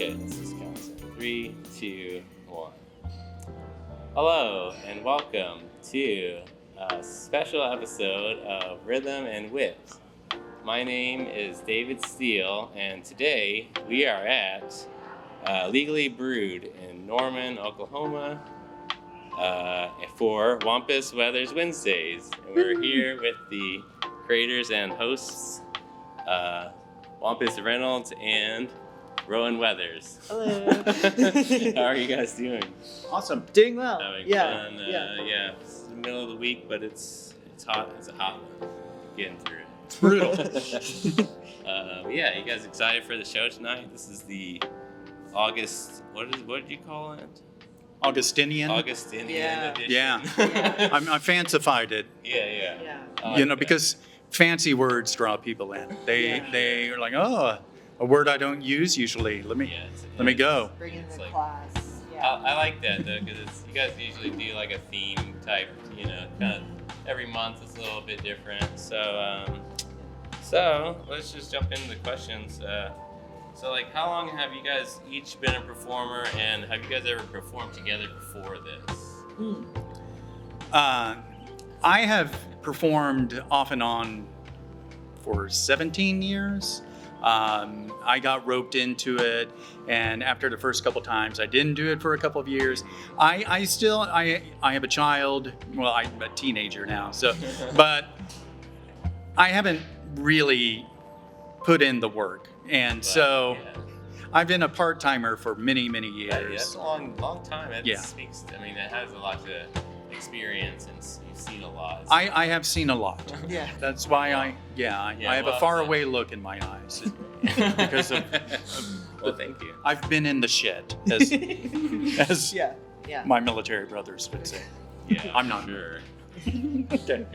Okay, let's just count. 3, 2, 1. Hello, and welcome to a special episode of Rhythm and Wit. My name is David Steele, and today we are at Legally Brewed in Norman, Oklahoma, for Wampus Weathers Wednesdays. And we're here with the creators and hosts, Wampus Reynolds and Rowan Weathers. Hello. How are you guys doing? Awesome. Doing well. Having Yeah. fun. Yeah. It's the middle of the week, but it's hot. It's a hot one. Getting through it. It's brutal. Yeah, you guys excited for the show tonight? This is the August. What did you call it? Augustinian Edition. Yeah. I fancified it. Yeah. Because fancy words draw people in. They are like, oh, a word I don't use usually. Let me go. Bring in It's the like- class. I like that though, because you guys usually do like a theme type, kind of every month it's a little bit different. So let's just jump into the questions. So like, how long have you guys each been a performer, and have you guys ever performed together before this? I have performed off and on for 17 years. I got roped into it, and after the first couple times, I didn't do it for a couple of years. I have a child. Well, I'm a teenager now, but I haven't really put in the work, and so I've been a part-timer for many, many years. Yeah, that's a long time. It speaks. It has a lot to experience, and you've seen a lot. I have seen a lot. Yeah. That's why I have a faraway look in my eyes because of well, thank you. I've been in the shed, as Yeah. my military brothers would say. Yeah, I'm not sure. Okay.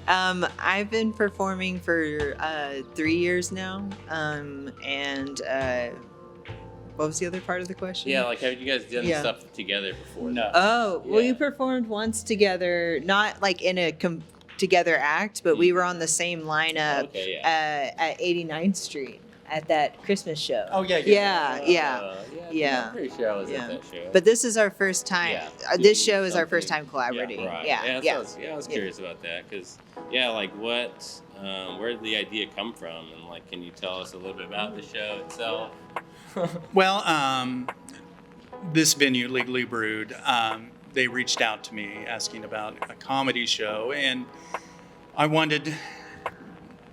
I've been performing for 3 years now. And what was the other part of the question? Yeah, like have you guys done Yeah. stuff together before? No. Oh, well, Yeah. we performed once together, not like in a together act, but we were on the same lineup Okay, at 89th Street at that Christmas show. Oh yeah. Yeah. I'm pretty sure I was Yeah. at that show. But this is our first time. Yeah. This show is our Something- first time collaborating. Yeah, right. Yeah. I was curious about that because, like where did the idea come from? And like, can you tell us a little bit about the show itself? Well, this venue, Legally Brewed, they reached out to me asking about a comedy show, and I wanted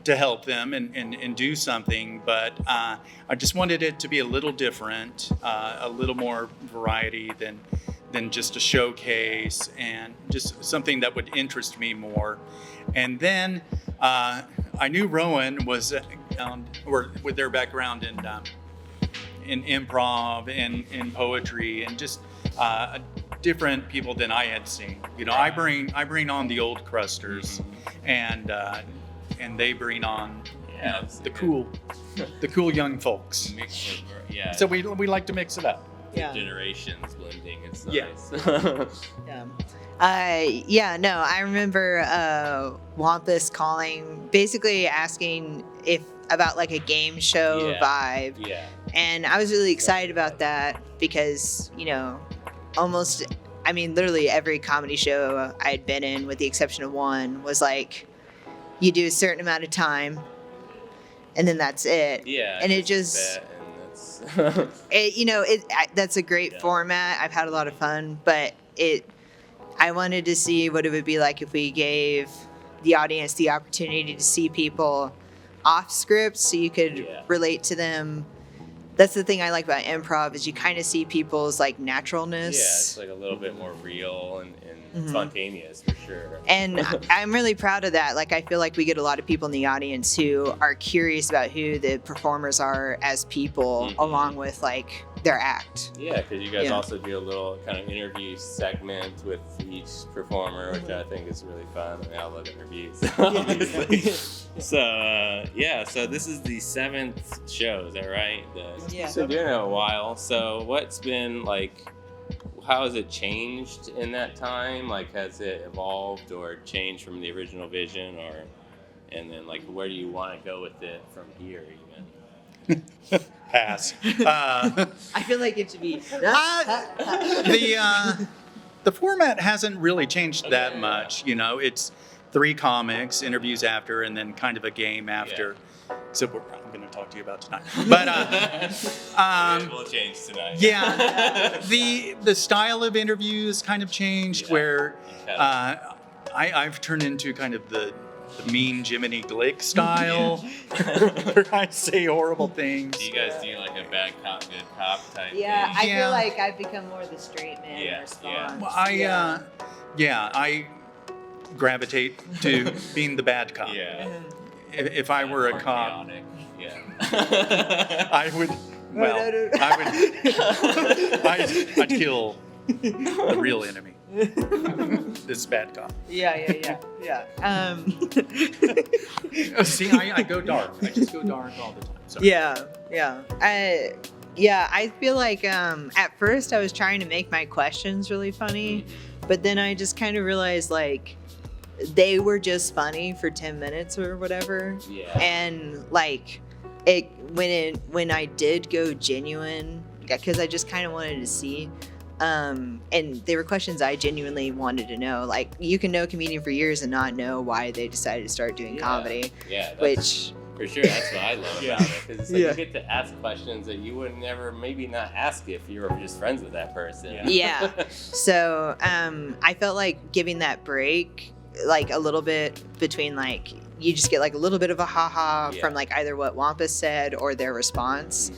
to help them and do something, but I just wanted it to be a little different, a little more variety than just a showcase, and just something that would interest me more. And then I knew Rowan was, or with their background in improv and in poetry, and just different people than I had seen. I bring on the old crusters, and they bring on the cool young folks. Mix of, yeah. So we like to mix it up. Yeah. Generations blending. It's Yeah. nice. No, I remember Wampus calling, basically asking about like a game show vibe. Yeah. And I was really excited about that because, literally every comedy show I had been in, with the exception of one, was like, you do a certain amount of time and then that's it. Yeah. And it just, that's a great format. I've had a lot of fun, but I wanted to see what it would be like if we gave the audience the opportunity to see people off script so you could relate to them. That's the thing I like about improv, is you kind of see people's like naturalness. Yeah, it's like a little bit more real and spontaneous for sure. And I'm really proud of that. Like, I feel like we get a lot of people in the audience who are curious about who the performers are as people, along with like their act. Yeah, because you guys also do a little kind of interview segment with each performer, which I think is really fun. I love interviews, obviously. So this is the 7th show, is that right? So doing it a while. So what's been like, how has it changed in that time? Like, has it evolved or changed from the original vision, and then like, where do you want to go with it from here even? Pass. I feel like it should be. The format hasn't really changed that much. You know, it's 3 comics, interviews after, and then kind of a game after. So I'm going to talk to you about tonight. But it will change tonight. Yeah, the style of interviews kind of changed where I've turned into kind of the mean Jiminy Glick style, where I say horrible things. Do you guys do like a bad cop, good cop type thing? I feel like I've become more the straight man response. Well, I gravitate to being the bad cop. Yeah. If I were a cop, I would. Well, I'd kill the real enemy. This bad cop. Yeah. See, I go dark. I just go dark all the time. Sorry. I feel like at first I was trying to make my questions really funny, but then I just kind of realized like they were just funny for 10 minutes or whatever. Yeah. And like when I did go genuine, because I just kind of wanted to see. And they were questions I genuinely wanted to know. Like, you can know a comedian for years and not know why they decided to start doing comedy. Yeah, which for sure, that's what I love about it. Because you get to ask questions that you would never, maybe not ask if you were just friends with that person. Yeah. So I felt like giving that break, like a little bit between like you just get like a little bit of a ha-ha from like either what Wampus said or their response.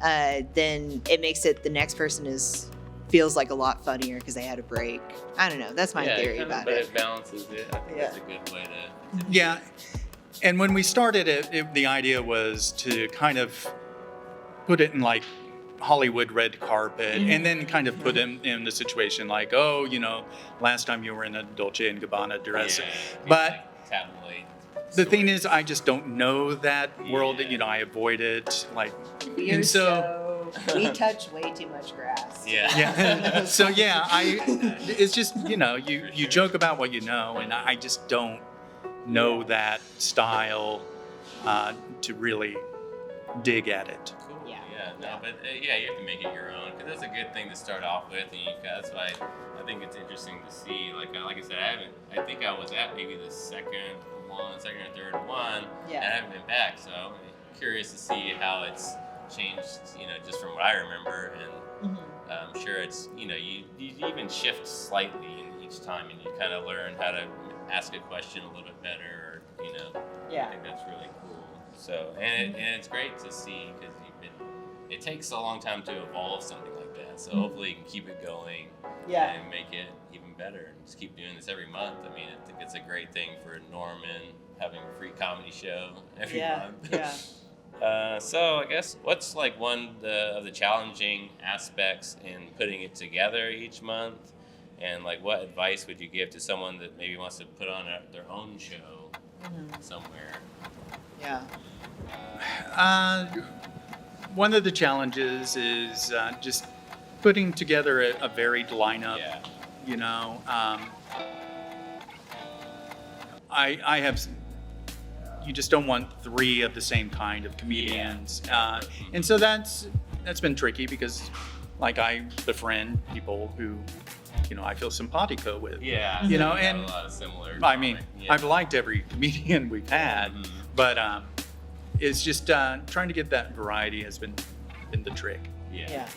Then it makes it the next person feels like a lot funnier because they had a break. I don't know. That's my theory about it. But it balances it. I think that's a good way to yeah. And when we started it, the idea was to kind of put it in like Hollywood red carpet and then kind of put him in the situation like, oh, you know, last time you were in a Dolce & Gabbana dress. But the thing is, I just don't know that world. You know, I avoid it. Like, we touch way too much grass. Yeah. So it's just, you know, you joke about what you know, and I just don't know that style to really dig at it. Cool. Yeah. No, but you have to make it your own, because that's a good thing to start off with, and that's why I think it's interesting to see. Like I said, I think I was at maybe the second or third one, and I haven't been back, so I'm curious to see how it's changed, you know, just from what I remember, and I'm sure it's, you know, you even shift slightly in each time, and you kind of learn how to ask a question a little bit better, or, you know, I think that's really cool. So, and it's great to see, because it takes a long time to evolve something like that, so hopefully you can keep it going and make it even better, and just keep doing this every month. I mean, I think it's a great thing for Norman, having a free comedy show every month. So I guess what's like one of the challenging aspects in putting it together each month, and like what advice would you give to someone that maybe wants to put on their own show somewhere? One of the challenges is just putting together a varied lineup. You know, I have. You just don't want 3 of the same kind of comedians, and so that's been tricky, because like I befriend people who, you know, I feel simpatico with. You know, and a lot of similar. I mean, I've liked every comedian we've had, but it's just trying to get that variety has been the trick. And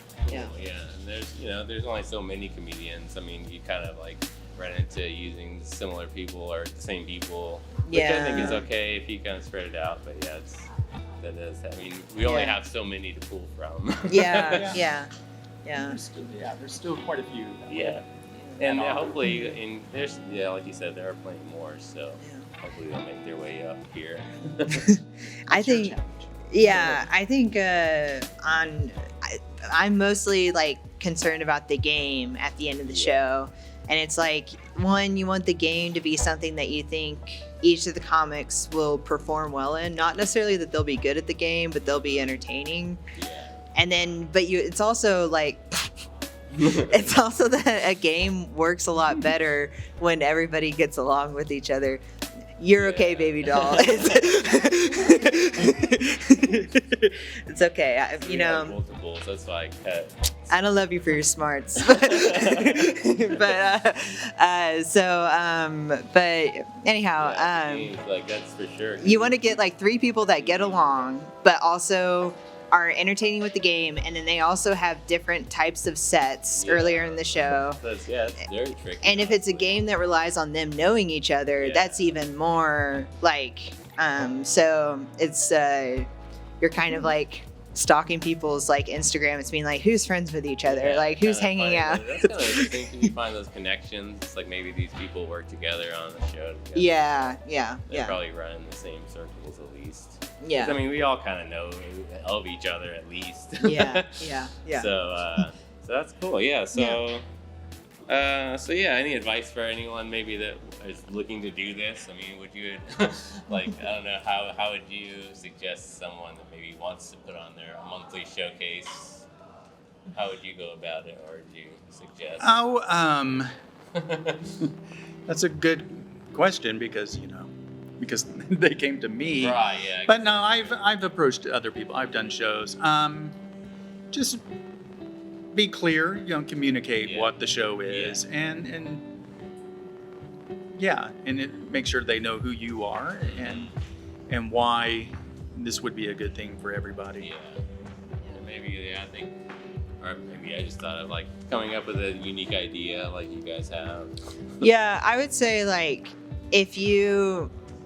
there's only so many comedians. I mean, you kind of like run into using similar people or the same people, which I think is okay if you kind of spread it out. But that is. I mean, we only have so many to pull from. There's still quite a few. And hopefully, there's like you said, there are plenty more. So hopefully they'll make their way up here. I think. I'm mostly like concerned about the game at the end of the show. And it's like, one, you want the game to be something that you think each of the comics will perform well in. Not necessarily that they'll be good at the game, but they'll be entertaining. And then, it's also like, it's also that a game works a lot better when everybody gets along with each other. You're okay, baby doll. It's okay. We have multiples. That's why I cut. I don't love you for your smarts. But anyhow, like that's for sure. you want to get like 3 people that get along, but also are entertaining with the game, and then they also have different types of sets earlier in the show. It's very tricky. And if it's a game that relies on them knowing each other, that's even more like, so it's, you're kind of like stalking people's like Instagram. It's being like, who's friends with each other? Like who's hanging out? That's kind of interesting. Can you find those connections? It's like maybe these people work together on the show together. Yeah. Probably run in the same circles at least. Yeah. I mean, we all kind of know of each other at least. Yeah. So that's cool. Yeah. So any advice for anyone maybe that is looking to do this? I mean, would you like, I don't know, how would you suggest someone that maybe wants to put on a monthly showcase? How would you go about it, or do you suggest? That's a good question because they came to me. Right, yeah. But no, I've approached other people. I've done shows. Just be clear, communicate what the show is, and make sure they know who you are and why this would be a good thing for everybody. I think, or maybe I just thought of like coming up with a unique idea like you guys have. Yeah, I would say like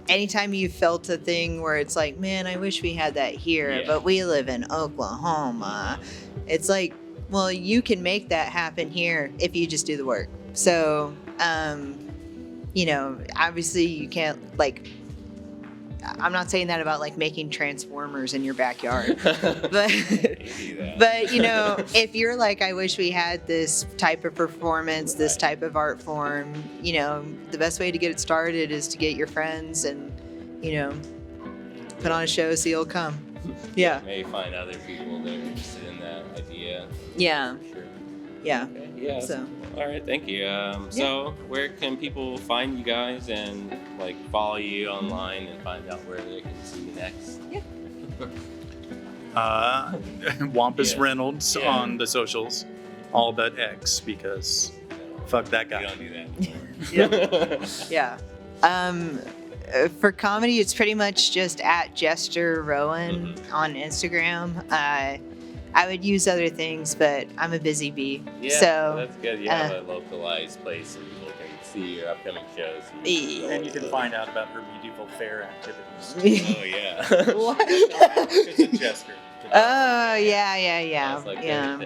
anytime you felt a thing where it's like, man, I wish we had that here, but we live in Oklahoma. It's like, well, you can make that happen here if you just do the work. So, obviously you can't like, I'm not saying that about like making transformers in your backyard, but if you're like, I wish we had this type of performance, this type of art form, the best way to get it started is to get your friends and, put on a show so you'll come. Yeah. Maybe find other people that are interested in that idea. Yeah. Sure. Yeah. Okay. Yeah. So. All right. Thank you. So where can people find you guys and like follow you online and find out where they can see you next? Wampus Reynolds on the socials, all but X because fuck that guy. We don't do that. Yeah. For comedy, it's pretty much just at Jester Rowan on Instagram. I would use other things, but I'm a busy bee. Yeah, so that's good. You have a localized place so people can see your upcoming shows. And you can find out about her medieval fair activities. Oh, yeah. What? It's a Jester. Oh, yeah. Like Yeah.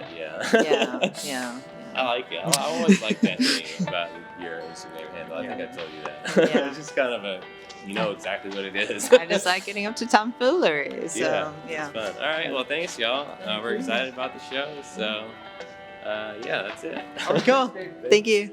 I like it. I always like that thing about your Instagram handle. I think I told you that. Yeah. It's just kind of you know exactly what it is. I just like getting up to tomfoolery. So, It's fun. All right. Well, thanks, y'all. We're excited about the show. So, that's it. Cool. Thank you.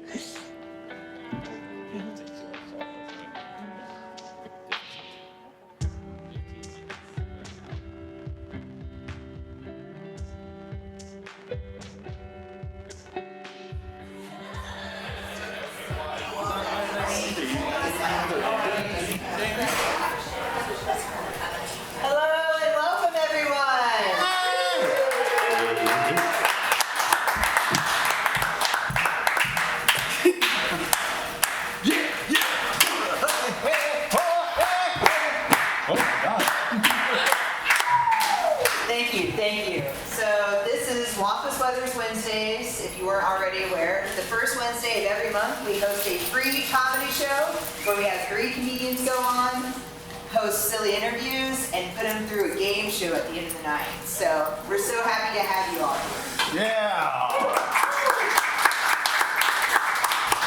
Thank you. So this is Wampus Weathers Wednesdays. If you weren't already aware, the first Wednesday of every month we host a free comedy show where we have 3 comedians go on, host silly interviews, and put them through a game show at the end of the night. So we're so happy to have you all here. Yeah.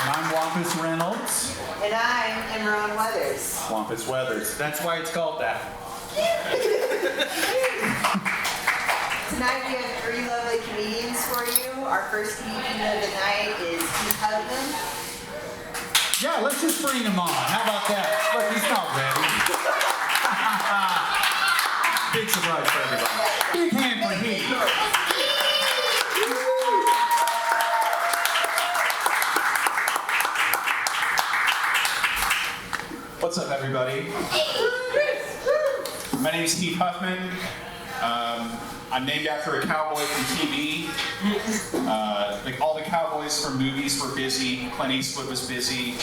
And I'm Wampus Reynolds. And I am Rowan Weathers. Wampus Weathers. That's why it's called that. Tonight we have 3 lovely comedians for you. Our first comedian of the night is HEATH HUFFMAN. Yeah, let's just bring him on. How about that? Look, he's not ready. Big surprise for everybody. Big hand for Heath. What's up, everybody? My name is HEATH HUFFMAN. I'm named after a cowboy from TV. Like all the cowboys from movies were busy. Clint Eastwood was busy.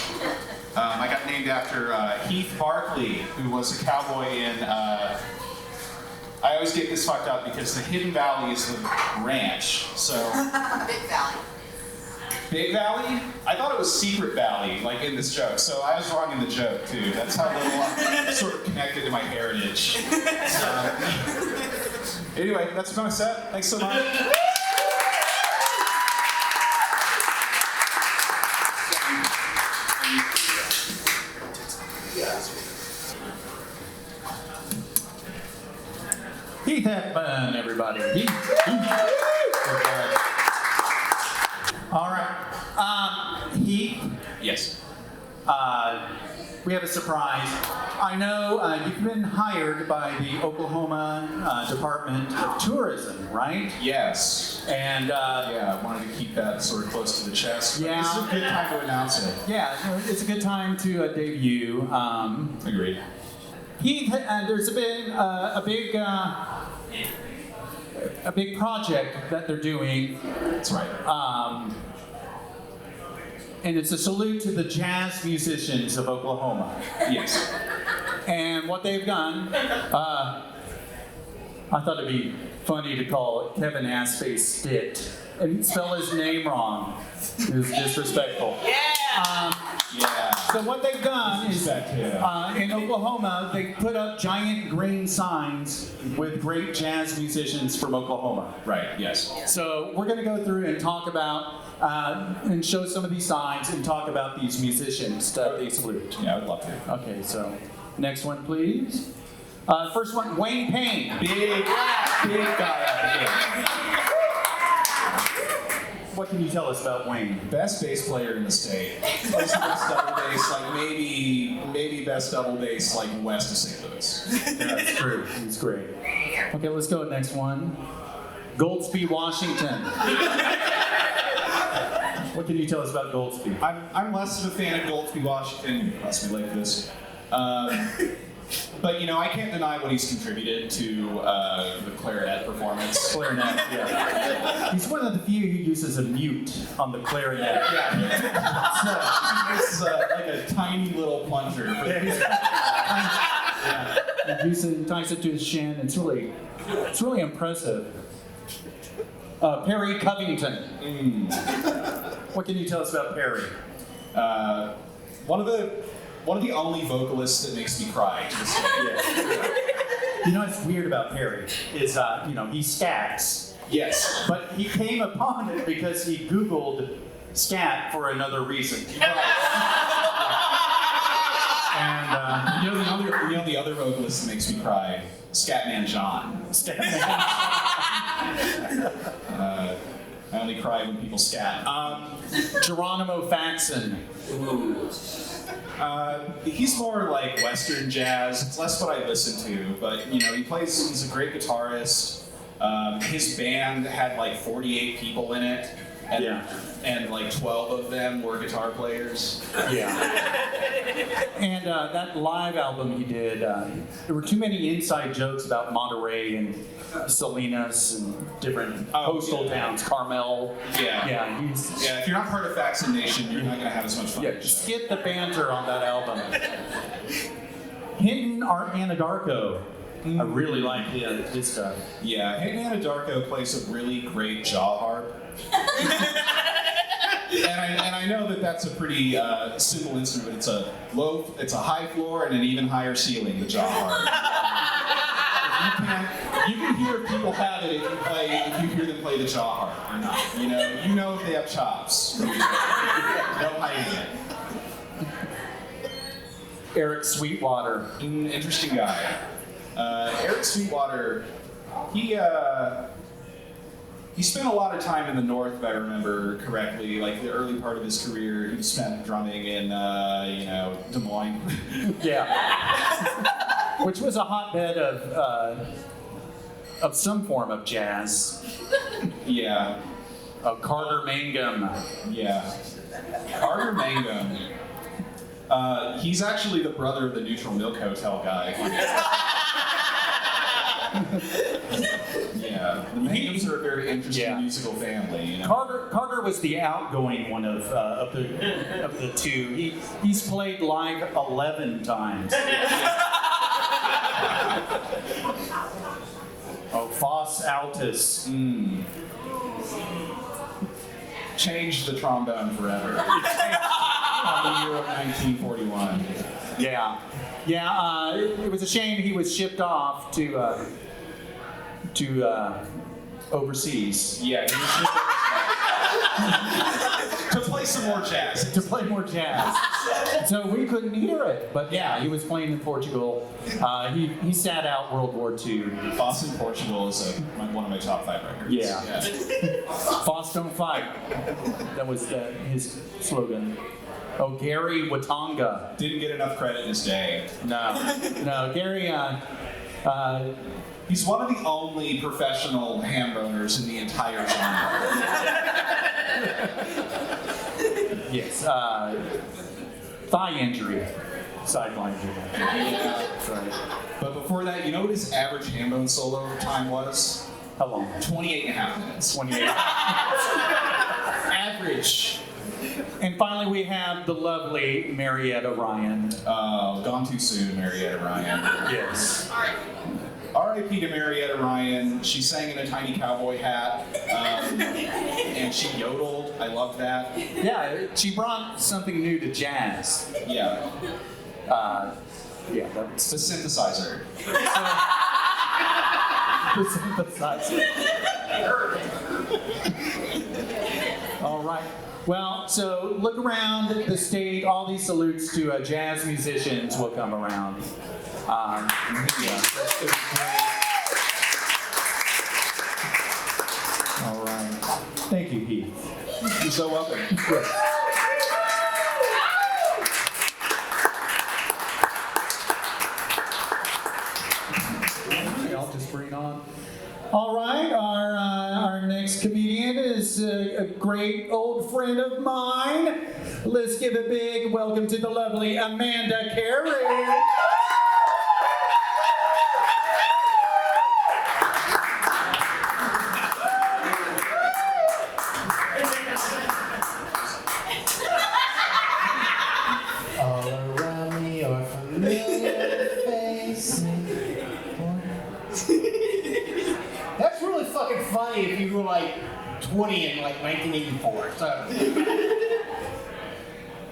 I got named after Heath Barkley, who was a cowboy in. I always get this fucked up because the Hidden Valley is the ranch. So. Big Valley. Big Valley? I thought it was Secret Valley, like in this joke. So I was wrong in the joke too. That's how little I'm sort of connected to my heritage. Anyway, that's my set. Thanks so much. Heath Huffman, everybody. Heath. All right. Heath, Yes. we have a surprise. I know you've been hired by the Oklahoma Department of Tourism, right? Yes. And Yeah, I wanted to keep that sort of close to the chest. But Yeah. This is a good time to announce it. yeah, it's a good time to debut. Agreed. Heath, there's been a big project that they're doing. That's right. And it's a salute to the jazz musicians of Oklahoma. Yes. And what they've done, I thought it'd be funny to call Kevin Aspace Stitt and spell his name wrong. It was disrespectful. Yeah. So what they've done is, Respect, yeah. in Oklahoma, they put up giant green signs with great jazz musicians from Oklahoma. Right. Yes. So we're going to go through and talk about, and show some of these signs and talk about these musicians that they salute. Yeah, I would love to. Okay, so next one, please. First one, Wayne Payne. Big guy out here. What can you tell us about Wayne? Best bass player in the state. Plays the best double bass, like maybe best double bass like west of St. Louis. That's true. He's great. Okay, let's go next one. Goldsby, Washington. What can you tell us about Goldsby? I'm less of a fan of Goldsby Washington. Cross me like this. But I can't deny what he's contributed to the clarinet performance. Clarinet, yeah. He's one of the few who uses a mute on the clarinet. Yeah. It's like a tiny little plunger. He ties it to his shin. It's really impressive. Perry Covington. What can you tell us about Perry? One of the only vocalists that makes me cry. You know what's weird about Perry is, he scats, Yes. but he came upon it because he Googled scat for another reason. And You know the other vocalist that makes me cry? Scatman John. I only cry when people scat. Geronimo Faxon. He's more like Western jazz. It's less what I listen to, but he's a great guitarist. His band had like 48 people in it, and like 12 of them were guitar players. Yeah. And that live album he did, there were too many inside jokes about Monterey and Salinas and different coastal towns, Carmel. Yeah. Yeah, If you're not part of Faxon Nation, you're not gonna have as much fun. just skip the banter on that album. Hinton Anadarko. I really like his stuff. Yeah, Hinton Anadarko plays a really great jaw harp. And I know that that's a pretty simple instrument. It's a high floor and an even higher ceiling, the jaw harp. You can hear if people have it if you hear them play the jaw harp or not. You know if they have chops. No hiding it. Eric Sweetwater. Interesting guy. Eric Sweetwater, he spent a lot of time in the North, if I remember correctly. Like the early part of his career, he spent drumming in, Des Moines. Yeah. Which was a hotbed of some form of jazz. Yeah. Carter Mangum. Yeah. Carter Mangum. He's actually the brother of the Neutral Milk Hotel guy. Yeah, the Mangums are a very interesting Yeah. musical family. You know? Carter was the outgoing one of the two. He's played live 11 times. Oh, Foss Altus. Changed the trombone forever. On the year of 1941. Yeah. It was a shame he was shipped off to overseas Yeah, he was to play some more jazz. to play more jazz. So we couldn't hear it. But yeah, he was playing in Portugal. He sat out World War II. Boston, Portugal is one of my top 5 records. Yeah. Foss don't fight. That was his slogan. Oh, Gary Watanga. Didn't get enough credit in his day. No, Gary. He's one of the only professional ham boners in the entire genre. Yes. Thigh injury. Sideline injury. That's right. But before that, you know what his average ham bone solo time was? How long? 28 and a half minutes. 28. Average. And finally, we have the lovely Marietta Ryan. Gone too soon, Marietta Ryan. Yes. R.I.P. to Marietta Ryan. She sang in a tiny cowboy hat, and she yodeled. I loved that. Yeah, she brought something new to jazz. Yeah, That's the synthesizer. the synthesizer. All right. Well, so look around the state. All these salutes to jazz musicians will come around. All right. Thank you, Heath. You're so welcome. Okay, I'll just bring on. All right, our next comedian is a great old friend of mine. Let's give a big welcome to the lovely Amanda KERRI. All around me are familiar faces. That's really fucking funny if you were like 20 in like 1984. So.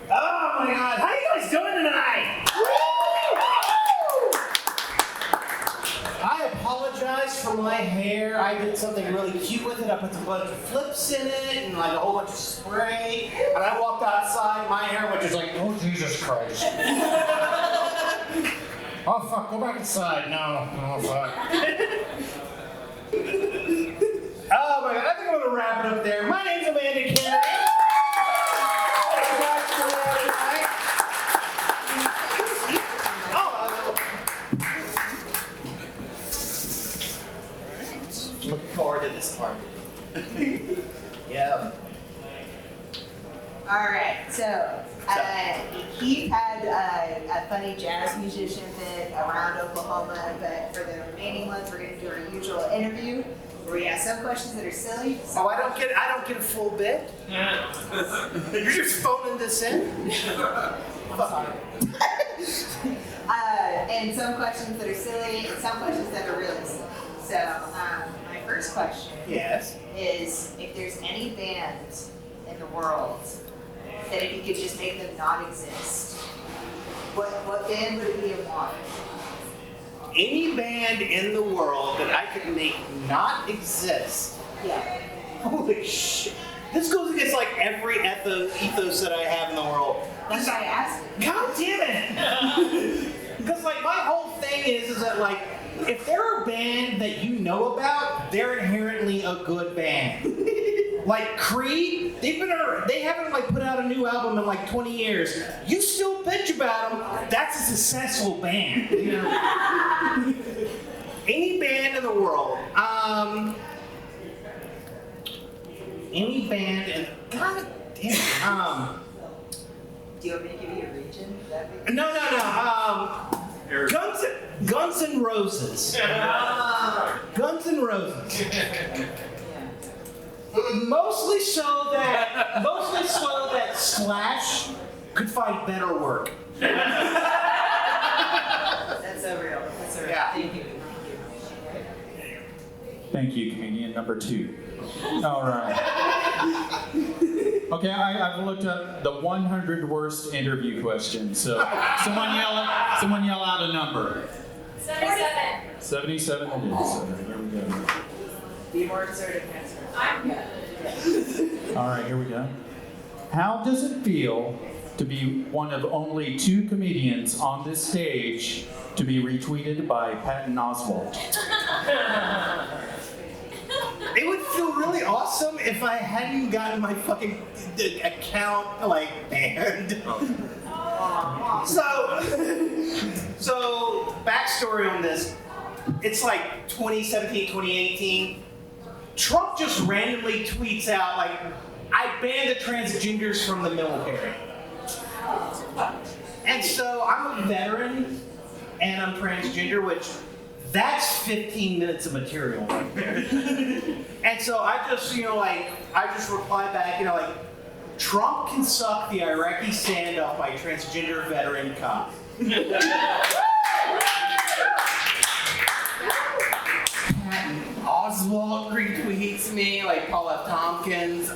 Oh my god, how you guys doing tonight? I apologize for my hair. I did something really cute with it. I put a bunch of flips in it and like a whole bunch of spray. And I walked outside, my hair was just like, oh Jesus Christ. Oh fuck, go back inside. No, oh fuck. Oh my god, I think I'm gonna wrap it up there. My name's Amanda KERRI. Looking forward to this part. Yeah. All right, so Heath had a funny jazz musician bit around Oklahoma, but for the remaining ones, we're going to do our usual interview where we ask some questions that are silly. Oh, I don't get a full bit. You're just phoning this in. And some questions that are silly, and some questions that are really silly. So my first question Yes. is if there's any band in the world that if you could just make them not exist, what band would it be and why? Any band in the world that I could make not exist. Yeah. Holy shit. This goes against like every ethos that I have in the world. That's why I asked. God damn it! Because like my whole thing is that like if they're a band that you know about, they're inherently a good band. Like Creed, they haven't like put out a new album in like 20 years. You still bitch about them. That's a successful band. You know? Any band in the world. Any band in God damn it. Do you want me to give you a region? That'd be No. Guns N' Roses. Guns N' Roses. Mostly so that Slash could find better work. That's so real. That's so real. Yeah. Thank you. Thank you, comedian number 2. All right. Okay, I've looked up the 100 worst interview questions. So someone yell out a number. 77. 77 it is. So here we go. Be more assertive next time. I'm good. All right, here we go. How does it feel to be one of only 2 comedians on this stage to be retweeted by Patton Oswalt? It would feel really awesome if I hadn't gotten my fucking account banned. So backstory on this, it's like 2017, 2018. Trump just randomly tweets out I banned the transgenders from the military. And so I'm a veteran and I'm transgender, which that's 15 minutes of material right there. And so I just, I just reply back, Trump can suck the Iraqi standoff by transgender veteran cop. Patton Oswalt retweets me, Paul F. Tompkins.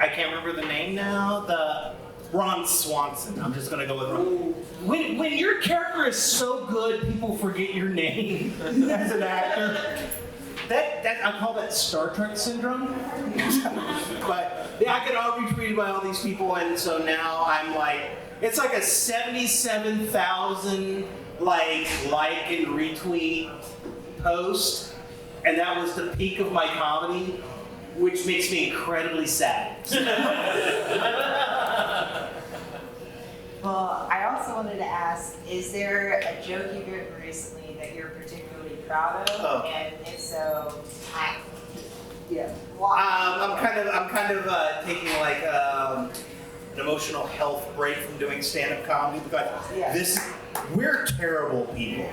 I can't remember the name now. Ron Swanson. I'm just gonna go with Ron. When your character is so good, people forget your name as an actor. That I call that Star Trek syndrome. But yeah, I get all retweeted by all these people, and so now I'm it's like a 77,000 like and retweet post, and that was the peak of my comedy, which makes me incredibly sad. Well, I also wanted to ask, is there a joke you've written recently that you're particularly proud of? Oh. And if so, why? I'm kind of taking an emotional health break from doing stand-up comedy because we're terrible people.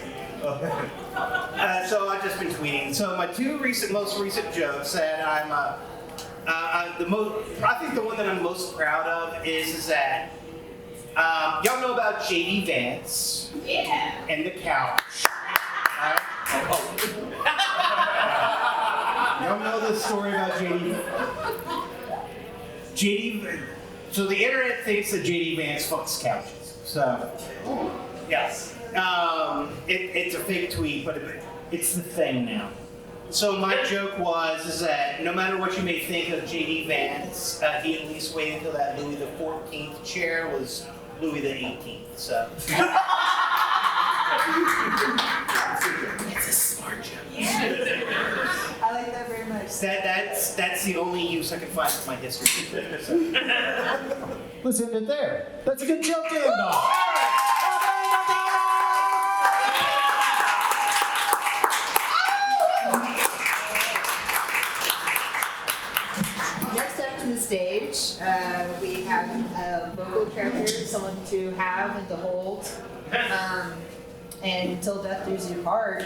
So I've just been tweeting. So my 2 most recent jokes that I think the one that I'm most proud of is that y'all know about J.D. Vance and the couch. Y'all know the story about J.D. So the internet thinks that J.D. Vance fucks couches. So, yes. It's a fake tweet, but it's the thing now. So my joke is that no matter what you may think of J.D. Vance, he at least waited until that Louis the 14th chair was Louis the 18th. So. It's a smart joke. I like that very much. That's the only use I can find for my history. Let's end it there. That's a good joke to end on. Next up to the stage, we have a vocal character, someone to have and to hold. And until death do you part,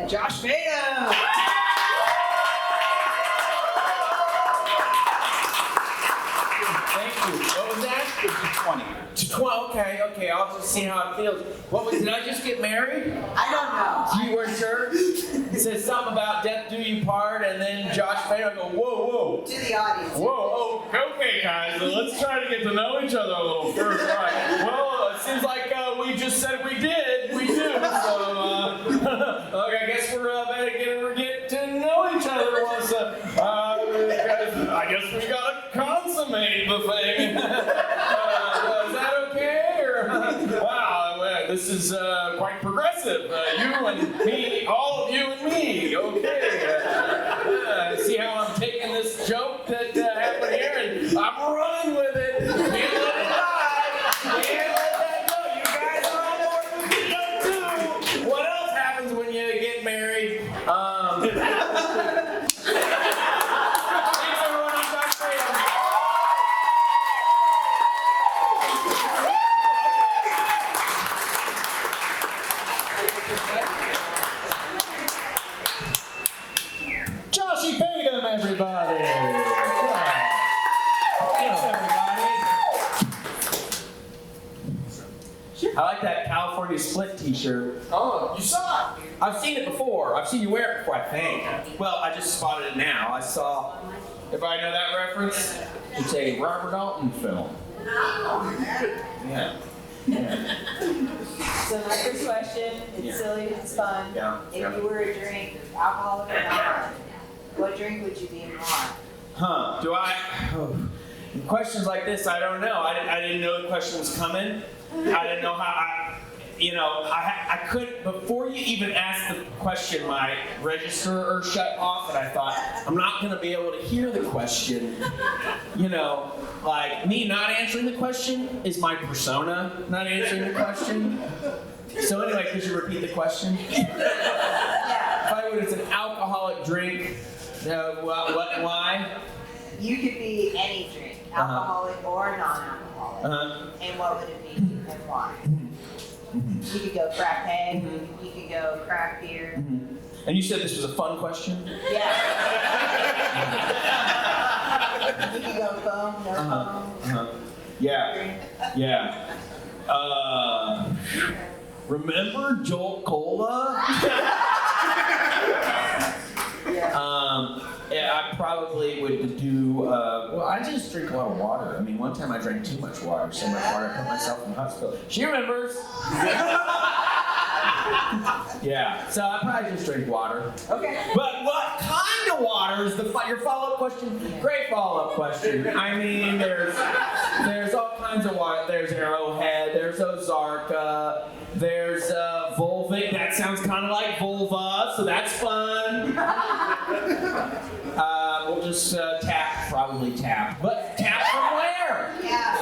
Josh Fadem! Thank you. What was that? 20. 20. Okay. I'll just see how it feels. Did I just get married? I don't know. You weren't sure? It says something about death do you part, and then Josh Fadem. I go, whoa. To the audience. Whoa, okay, guys. Let's try to get to know each other a little first. All right. Well, it seems like we just said we did. We do. So, okay, I guess we're get to know each other once. I guess we gotta consummate the thing. Is that okay? Wow, this is quite progressive. You and me, all of you and me. Okay. See how I'm taking this joke that happened here, and I'm running with it. Can't let it die. Can't let that go. You guys are on board with the joke too. What else happens when you get married? Thanks everyone. I'm Josh Fadem. I like that California Split t-shirt. Oh, you saw it. I've seen it before. I've seen you wear it before, I think. Well, I just spotted it now. I saw, if I know that reference, it's a Robert Dalton film. Yeah. So my first question, it's silly, it's fun. Yeah. If you were a drink, alcoholic or not, what drink would you be and why? Huh, questions like this, I don't know. I didn't know the question was coming. I didn't know how, I could, before you even asked the question, my register shut off, and I thought, I'm not going to be able to hear the question. Like, me not answering the question is my persona, not answering the question. So anyway, could you repeat the question? Yeah. If I would, it's an alcoholic drink, why? You could be any drink, alcoholic or non-alcoholic. And what would it be and why? You could go frappe, you could go craft beer. And you said this was a fun question? Yeah. You could go foam, no foam. Yeah. Remember Jolt Cola? Yeah, I probably would do, well, I just drink a lot of water. I mean, one time I drank too much water, so much water I put myself in the hospital. She remembers. Yeah, so I probably just drink water. Okay. But what kind of water is your follow-up question? Great follow-up question. I mean, there's all kinds of water. There's Arrowhead, there's Ozarka, there's Volvic. That sounds kind of like vulva, so that's fun. We'll just probably tap. But tap from where? Yeah.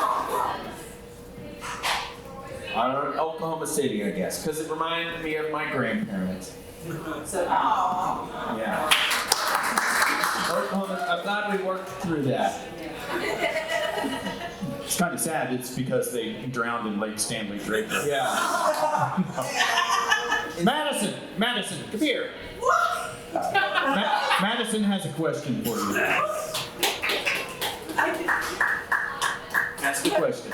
I don't know, Oklahoma City, I guess, because it reminded me of my grandparents. So, Yeah. Oklahoma, I'm glad we worked through that. It's kind of sad. It's because they drowned in Lake Stanley Draper. Yeah. Madison, come here. Madison has a question for you. Ask the question.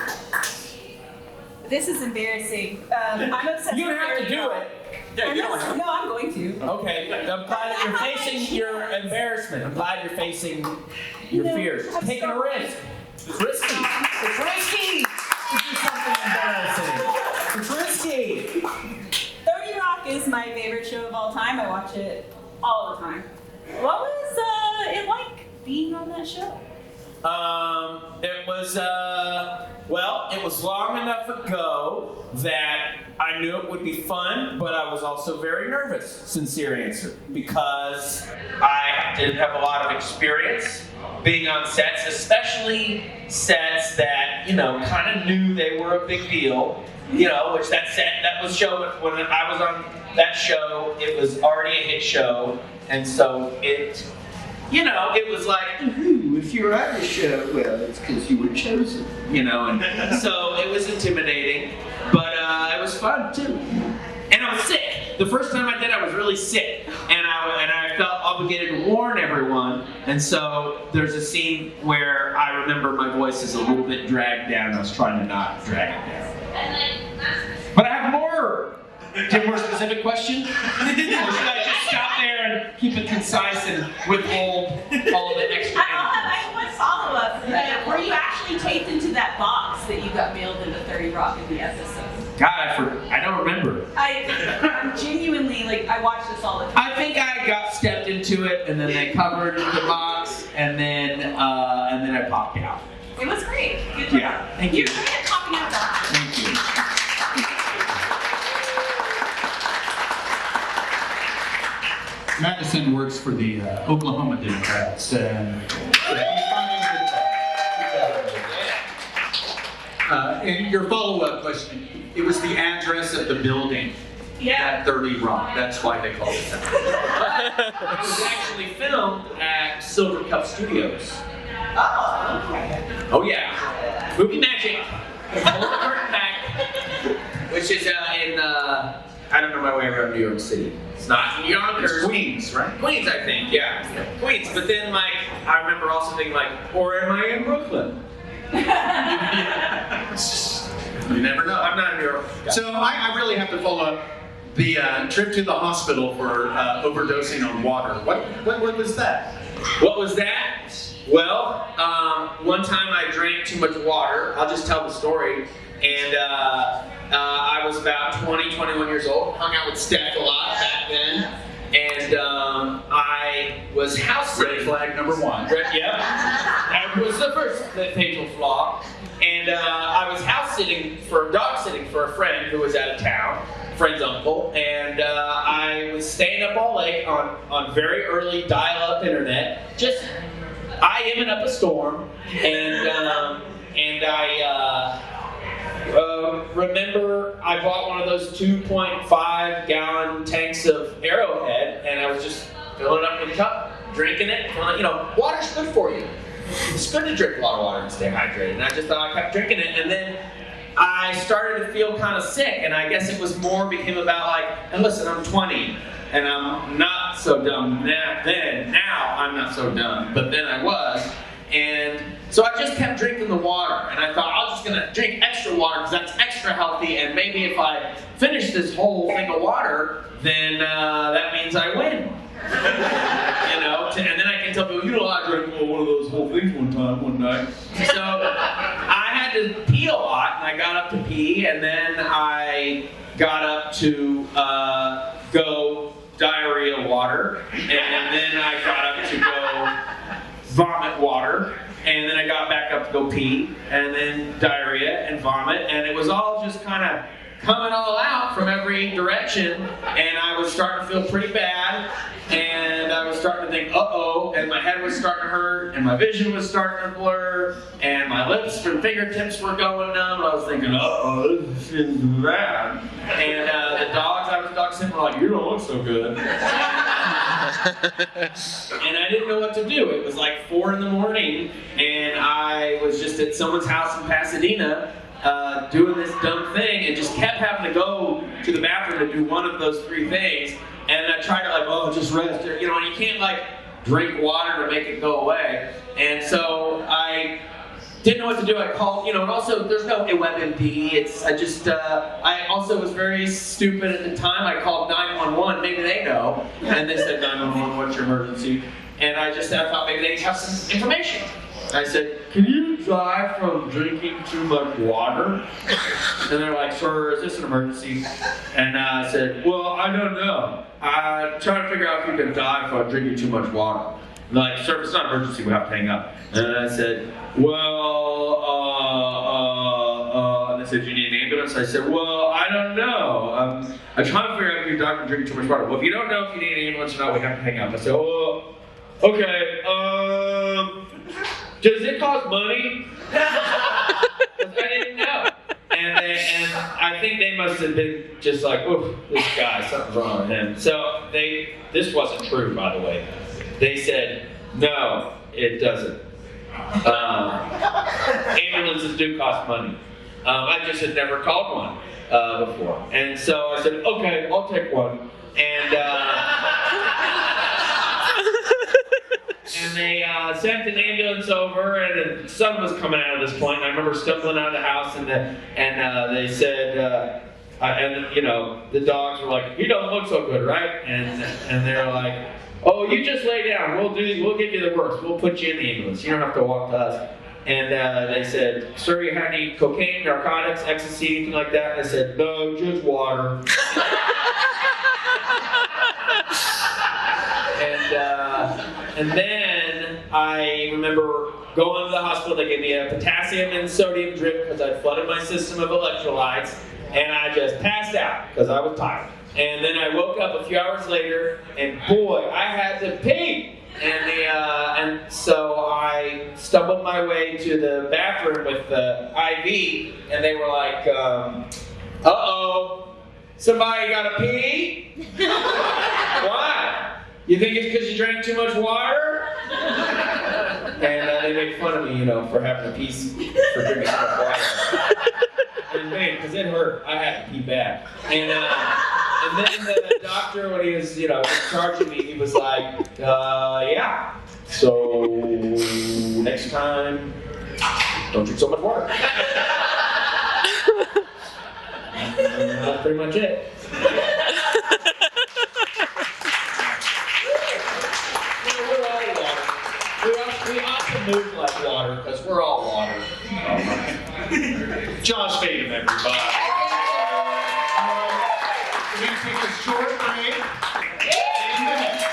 This is embarrassing. I'm obsessed You don't with have to Harry do Potter. it. No, I'm going to. Okay, I'm glad that you're facing your embarrassment. I'm glad you're facing your fears. I'm Taking a sorry. risk. It's risky. It's risky to do something embarrassing. It's risky. 30 Rock is my favorite show of all time. I watch it all the time. What was it like being on that show? It was long enough ago that I knew it would be fun, but I was also very nervous, sincere answer, because I didn't have a lot of experience being on sets, especially sets that, kind of knew they were a big deal, which that was show, when I was on that show, it was already a hit show, and so it was like, if you're on the show, well, it's because you were chosen, and so it was intimidating, but it was fun too. And I was sick. The first time I did, I was really sick, and I felt obligated to warn everyone, and so there's a scene where I remember my voice is a little bit dragged down. I was trying to not drag it down. But I have more. Do you have a more specific question? Or should I just stop there and keep it concise and withhold all of the extra? I have one follow-up. Were you actually taped into that box that you got mailed into 30 Rock in the episode? God, I don't remember. I'm genuinely, I watch this all the time. I think I got stepped into it, and then they covered the box, and then I popped out. It was great. Good job. Yeah, thank you. You're great at popping out that. Thank you. Madison works for the Oklahoma Democrats, and and your follow-up question, it was the address of the building at 30 Rock. That's why they called it that. It was actually filmed at Silver Cup Studios. Oh, okay. Oh yeah, Movie Magic. Pull the curtain back, which is in I don't know my way around New York City. It's not in Yonkers. It's Queens, right? Queens, I think. Yeah, Queens. But then I remember also thinking or am I in Brooklyn? You never know. I'm not a hero. So I really have to follow up the trip to the hospital for overdosing on water. What was that? What was that? Well, one time I drank too much water. I'll just tell the story. And I was about 20, 21 years old. Hung out with Steph a lot back then. And I was house sitting. Red flag number one. Yep. That was the first fatal flaw. And I was dog sitting for a friend who was out of town, friend's uncle, and I was staying up all night on very early dial-up internet, just I-ing up a storm, and I remember I bought one of those 2.5 gallon tanks of Arrowhead, and I was just filling it up with a cup, drinking it. Water's good for you. It's good to drink a lot of water and stay hydrated. And I just thought I kept drinking it, and then I started to feel kind of sick, and I guess it was became about and listen, I'm 20, and I'm not so dumb now I'm not so dumb, but then I was. And so I just kept drinking the water, and I thought I'm just gonna drink extra water because that's extra healthy, and maybe if I finish this whole thing of water, then that means I win. And then I can tell people, I drank one of those whole things one night. So I had to pee a lot, and I got up to pee, and then I got up to go diarrhea water, and then I got up to go vomit water, and then I got back up to go pee, and then diarrhea and vomit, and it was all just kind of coming all out from every direction, and I was starting to feel pretty bad, and I was starting to think, uh-oh, and my head was starting to hurt, and my vision was starting to blur, and my lips and fingertips were going numb, and I was thinking, uh-oh, this is bad. And the dogs sitting were like, you don't look so good. And I didn't know what to do. It was like 4 in the morning, and I was just at someone's house in Pasadena doing this dumb thing, and just kept having to go to the bathroom to do one of those 3 things. And I tried to just rest, and you can't drink water to make it go away. And so I didn't know what to do. I called, and also there's no WebMD. I also was very stupid at the time. I called 911. Maybe they know. And they said, 911, what's your emergency? And I thought maybe they have some information. I said, can you die from drinking too much water? And they're like, sir, is this an emergency? And I said, well, I don't know. I'm trying to figure out if you can die from drinking too much water. And they're like, sir, it's not an emergency, we have to hang up. And I said, well, and they said, do you need an ambulance? I said, well, I don't know. I'm trying to figure out if you die from drinking too much water. Well, if you don't know if you need an ambulance or not, we have to hang up. I said, well, okay, does it cost money? Because I didn't know. And I think they must have been just like, oof, this guy, something's wrong with him. So this wasn't true, by the way. They said, no, it doesn't. Ambulances do cost money. I just had never called one before. And so I said, okay, I'll take one. And they sent an ambulance over, and the sun was coming out at this point. And I remember stumbling out of the house, and they said, the dogs were like, "You don't look so good, right?" And they're like, "Oh, you just lay down. We'll give you the works. We'll put you in the ambulance. You don't have to walk to us." And they said, "Sir, you have any cocaine, narcotics, ecstasy, anything like that?" And I said, "No, just water." And then I remember going to the hospital. They gave me a potassium and sodium drip because I flooded my system of electrolytes, and I just passed out because I was tired. And then I woke up a few hours later, and boy, I had to pee. And so I stumbled my way to the bathroom with the IV, and they were like, "Uh-oh, somebody got to pee?" Why? You think it's because you drank too much water? And they make fun of me, for having a piece for drinking too much water. And man, because it hurt, I had to pee bad. And then the doctor, when he was, charging me, he was like, yeah. So next time, don't drink so much water. pretty much it. We're all water. We ought to move like water because we're all water. Josh Fadem, everybody. We're going to take a short break. 10 minutes.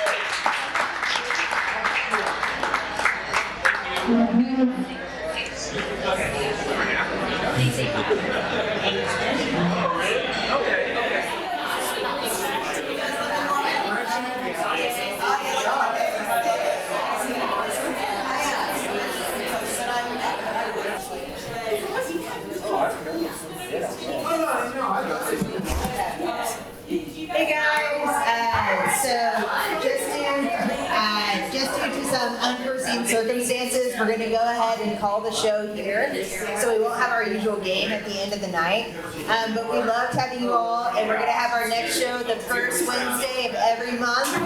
Hey guys, so just due to some unforeseen circumstances, we're going to go ahead and call the show here. So we won't have our usual game at the end of the night. But we loved having you all, and we're going to have our next show the first Wednesday of every month. So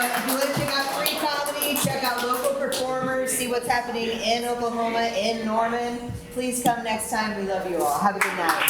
if you want to check out free comedy, check out local performers, see what's happening in Oklahoma, in Norman, please come next time. We love you all. Have a good night.